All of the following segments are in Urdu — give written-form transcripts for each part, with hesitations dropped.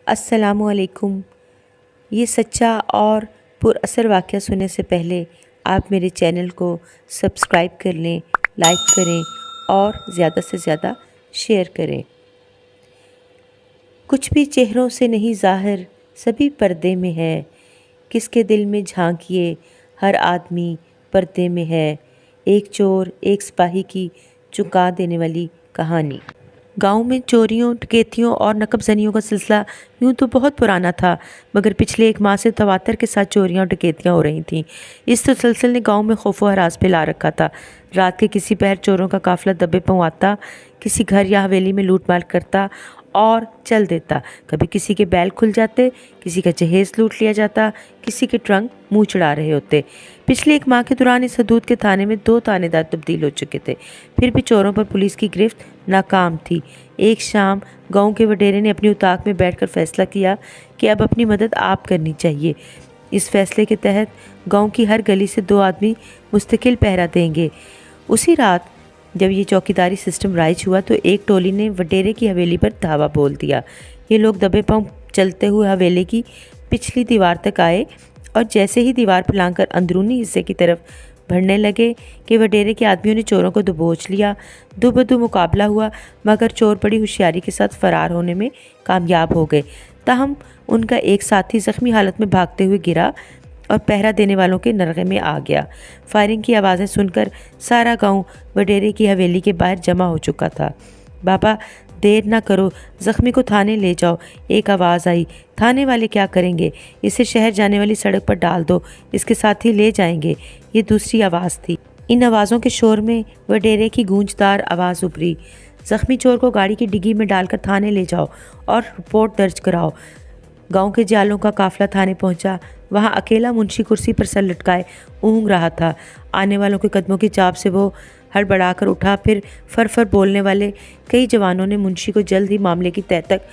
السلام علیکم۔ یہ سچا اور پر اثر واقعہ سننے سے پہلے آپ میرے چینل کو سبسکرائب کر لیں، لائک کریں اور زیادہ سے زیادہ شیئر کریں۔ کچھ بھی چہروں سے نہیں ظاہر، سبھی پردے میں ہے، کس کے دل میں جھانکیے، ہر آدمی پردے میں ہے۔ ایک چور ایک سپاہی کی چونکا دینے والی کہانی۔ گاؤں میں چوریوں، ڈکیتیوں اور نقب زنیوں کا سلسلہ یوں تو بہت پرانا تھا، مگر پچھلے ایک ماہ سے تواتر کے ساتھ چوریاں اور ڈکیتیاں ہو رہی تھیں۔ اس تسلسل نے گاؤں میں خوف و ہراس پھیلا رکھا تھا۔ رات کے کسی پہر چوروں کا قافلہ دبے پاؤں آتا، کسی گھر یا حویلی میں لوٹ مار کرتا اور چل دیتا۔ کبھی کسی کے بیل کھل جاتے، کسی کا جہیز لوٹ لیا جاتا، کسی کے ٹرنک منہ چڑھا رہے ہوتے۔ پچھلے ایک ماہ کے دوران اس حدود کے تھانے میں 2 تھانے دار تبدیل ہو چکے تھے، پھر بھی چوروں پر پولیس کی گرفت ناکام تھی۔ ایک شام گاؤں کے وڈیرے نے اپنی اتاق میں بیٹھ کر فیصلہ کیا کہ اب اپنی مدد آپ کرنی چاہیے۔ اس فیصلے کے تحت گاؤں کی ہر گلی سے 2 آدمی مستقل پہرا دیں گے۔ اسی رات جب یہ چوکیداری سسٹم رائج ہوا تو ایک ٹولی نے وڈیرے کی حویلی پر دھاوا بول دیا۔ یہ لوگ دبے پاؤں چلتے ہوئے حویلی کی پچھلی دیوار تک آئے اور جیسے ہی دیوار پر لانگ کر اندرونی حصے کی طرف بڑھنے لگے کہ وڈیرے کے آدمیوں نے چوروں کو دبوچ لیا۔ دو بدو مقابلہ ہوا، مگر چور بڑی ہوشیاری کے ساتھ فرار ہونے میں کامیاب ہو گئے۔ تاہم ان کا ایک ساتھی زخمی حالت میں بھاگتے ہوئے گرا اور پہرا دینے والوں کے نرغے میں آ گیا۔ فائرنگ کی آوازیں سن کر سارا گاؤں وڈیرے کی حویلی کے باہر جمع ہو چکا تھا۔ بابا دیر نہ کرو، زخمی کو تھانے لے جاؤ، ایک آواز آئی۔ تھانے والے کیا کریں گے؟ اسے شہر جانے والی سڑک پر ڈال دو، اس کے ساتھی لے جائیں گے، یہ دوسری آواز تھی۔ ان آوازوں کے شور میں وڈیرے کی گونجدار آواز ابھری، زخمی چور کو گاڑی کی ڈگی میں ڈال کر تھانے لے جاؤ اور رپورٹ درج کراؤ۔ گاؤں کے جالوں کا قافلہ تھانے پہنچا۔ وہاں اکیلا منشی کرسی پر سر لٹکائے اونگ رہا تھا۔ آنے والوں کے قدموں کی چاپ سے وہ ہڑبڑا کر اٹھا، پھر فر بولنے والے کئی جوانوں نے منشی کو جلد ہی معاملے کی تہہ تک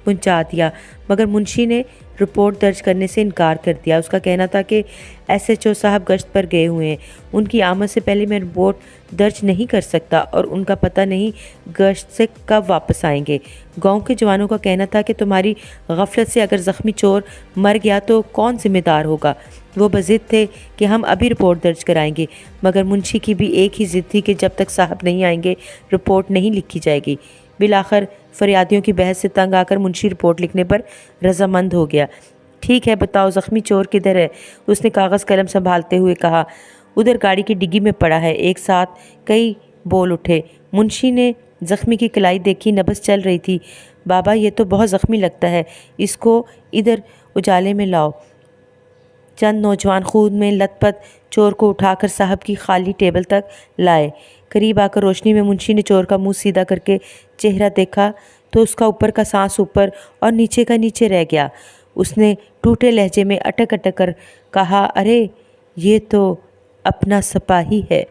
پہنچا دیا، مگر منشی نے رپورٹ درج کرنے سے انکار کر دیا۔ اس کا کہنا تھا کہ SHO صاحب گشت پر گئے ہوئے ہیں، ان کی آمد سے پہلے میں رپورٹ درج نہیں کر سکتا اور ان کا پتہ نہیں گشت سے کب واپس آئیں گے۔ گاؤں کے جوانوں کا کہنا تھا کہ تمہاری غفلت سے اگر زخمی چور مر گیا تو کون ذمہ دار ہوگا؟ وہ بضد تھے کہ ہم ابھی رپورٹ درج کرائیں گے، مگر منشی کی بھی ایک ہی ضد تھی کہ جب تک صاحب نہیں آئیں گے رپورٹ نہیں لکھی جائے گی۔ بالآخر فریادیوں کی بحث سے تنگ آ کر منشی رپورٹ لکھنے پر رضامند ہو گیا۔ ٹھیک ہے، بتاؤ زخمی چور کدھر ہے؟ اس نے کاغذ قلم سنبھالتے ہوئے کہا۔ ادھر گاڑی کی ڈگی میں پڑا ہے۔ ایک ساتھ کئی بول اٹھے۔ منشی نے زخمی کی کلائی دیکھی، نبض چل رہی تھی۔ بابا یہ تو بہت زخمی لگتا ہے، اس کو ادھر اجالے میں لاؤ۔ چند نوجوان خون میں لت پت چور کو اٹھا کر صاحب کی خالی ٹیبل تک لائے۔ قریب آ کر روشنی میں منشی نے چور کا منہ سیدھا کر کے چہرہ دیکھا تو اس کا اوپر کا سانس اوپر اور نیچے کا نیچے رہ گیا۔ اس نے ٹوٹے لہجے میں اٹک اٹک کر کہا، ارے یہ تو اپنا سپاہی ہے۔